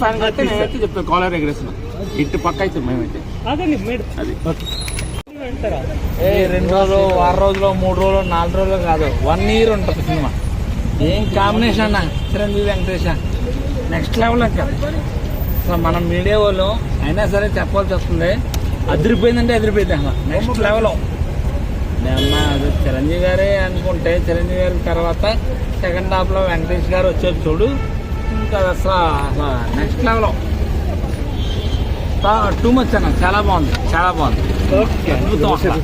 Fan అయితే నేనైతే చెప్తాను కాలర్ ఎగరేసిన ఇటు పక్క అయితే మేమైతే అది 2 రోజులు 6 రోజులు 3 రోజులు 4 రోజులు కాదు 1 year ఉంటుంది సినిమా. ఏం కాంబినేషన్ అన్న చిరంజీవి వెంకటేష్ నెక్స్ట్ లెవెల్ ఇంకా. అసలు మనం మీడియా వాళ్ళు అయినా సరే చెప్పాల్సి వస్తుంది, అదిరిపోయిందంటే అదిరిపోయింది అసలు నెక్స్ట్ లెవెల్. అది చిరంజీవి గారే అనుకుంటే చిరంజీవి గారి తర్వాత సెకండ్ హాఫ్లో వెంకటేష్ గారు వచ్చారు చూడు, ఇంకా అసలు నెక్స్ట్ లెవెల్. టూ మచ్ అన్న, చాలా బాగుంది చాలా బాగుంది, అద్భుతం అసలు.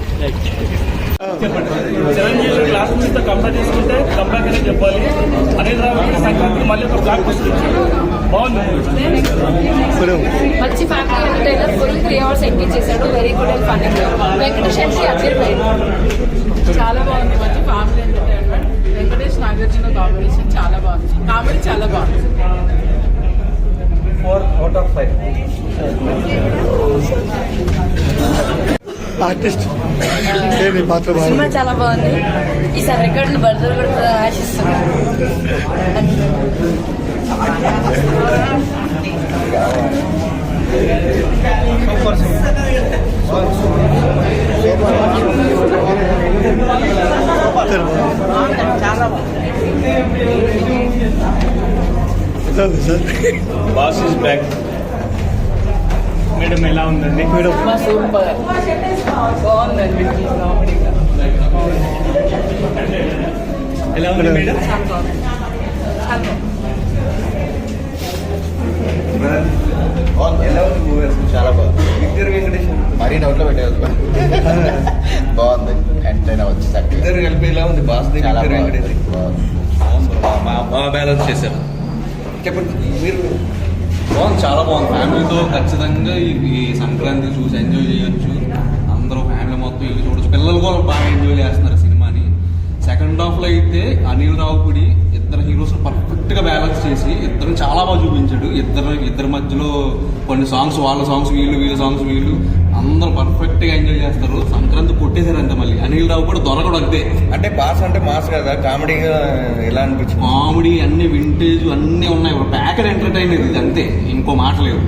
చిరంజీవి లాస్ట్ నుంచి కంపేర్ చేసుకుంటే కంబ్యాక్ అనే చెప్పాలి. అనిల్ రావిపూడి సంక్రాంతికి మళ్ళీ ఒక బ్లాక్ బస్టర్ ఇచ్చాడు, బాగుంది. మంచి family entertainer, full 3 hours engage చేశాడు, very good and funny. Venkatesh అంటే అదిరిపోయింది, చాలా బాగుంది. మంచి family entertainment. Venkatesh Nagarjuna combination చాలా బాగుంది, కామెడీ చాలా బాగుంది. 4 out of 5. ఆర్టిస్ట్ సినిమా చాలా బాగుంది. ఈసారి రికార్డులు బర్దలు కూడా ఆశిస్తున్నాను. Boss is back. మేడం ఎలా ఉందండి? సూపర్ బాగుందండి, కామెడీగా ఎలా ఉంది మేడం? ఎలా ఉంది మూవీ? చాలా బాగుంది. ఇద్దరు వెంకటేష్ మరీ నోట్లో పెట్టేది బాగుంది. ఎంటైనా వచ్చి ఇద్దరు కలిపి ఎలా ఉంది? బాస్ చాలా వెంకటేష్ బాగా బ్యాలెన్స్ చేశారు. చెప్పండి మీరు. బాగుంది, చాలా బాగుంది. ఫ్యామిలీతో ఖచ్చితంగా ఈ సంక్రాంతి చూసి ఎంజాయ్ చేయొచ్చు. అందరూ ఫ్యామిలీ మొత్తం ఇల్లు చూడొచ్చు. పిల్లలు కూడా బాగా ఎంజాయ్ చేస్తున్నారు సినిమాని. సెకండ్ హాఫ్లో అయితే అనిల్ రావిపూడి ఇద్దరు హీరోస్ పర్ఫెక్ట్గా బ్యాలెన్స్ చేసి ఇద్దరు చాలా బాగా చూపించాడు. ఇద్దరి మధ్యలో కొన్ని సాంగ్స్, వాళ్ళ సాంగ్స్ వీళ్ళు, వీళ్ళ సాంగ్స్ వీళ్ళు, అందరూ పర్ఫెక్ట్గా ఎంజాయ్ చేస్తారు. సంక్రాంతి కొట్టేశారు అంతే. మళ్ళీ అనిల్ రావిపూడి దొరకడం అంతే. అంటే బాస్ అంటే మాస్ కదా, కామెడీగా ఎలా అనిపించింది? కామెడీ అన్ని వింటేజ్ అన్నీ ఉన్నాయి. ప్యాకెడ్ ఎంటర్టైనర్ ఇది అంతే, ఇంకో మాట లేదు.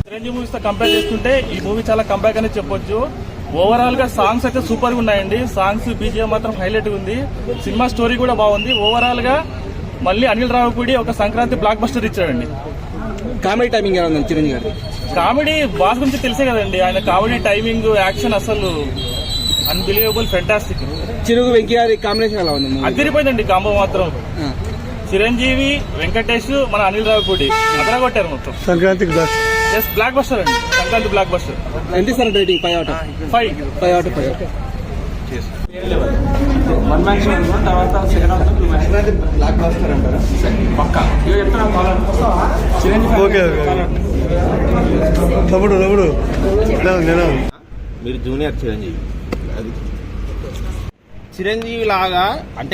చిరంజీవి మూవీస్ తో కంపేర్ చేసుకుంటే ఈ మూవీ చాలా కంబ్యాక్ అని చెప్పొచ్చు. ఓవరాల్ గా సాంగ్స్ అయితే సూపర్ గా ఉన్నాయండి. సాంగ్స్ బీజిఎం మాత్రం హైలైట్ ఉంది. సినిమా స్టోరీ కూడా బాగుంది. ఓవరాల్ గా మళ్ళీ అనిల్ రావిపూడి ఒక సంక్రాంతి బ్లాక్ బస్టర్ ఇచ్చాడండి. కామెడీ టైమింగ్ ఎలా ఉంది చిరంజీవి గారు? కామెడీ బాస్ గురించి తెలిసే కదండి, ఆయన కామెడీ టైమింగ్, యాక్షన్ అసలు అన్బిలీవబుల్, ఫెంటాస్టిక్. చిరుగు వెంకీ గారి కాంబినేషన్ ఎలా ఉంది? అదిరిపోయిందండి కాంబో మాత్రం. చిరంజీవి, వెంకటేష్, మన అనిల్ రావిపూడి అదర కొట్టారు మొత్తం. సంక్రాంతికి జస్ట్ బ్లాక్ బస్టర్ అండి, సంక్రాంతి బ్లాక్ బస్టర్. ఎంత sir rating? 5 out of 5. 5 out of 5. One man show అనుకున్న తర్వాత second half 2 match blockbuster అంటారా? పక్కా ఇవి చెప్తున్నా కాలర్ చిరంజీవి. ఓకే తమ్ముడు మీరు జూనియర్ చిరంజీవి. చిరంజీవి లాగా అంటే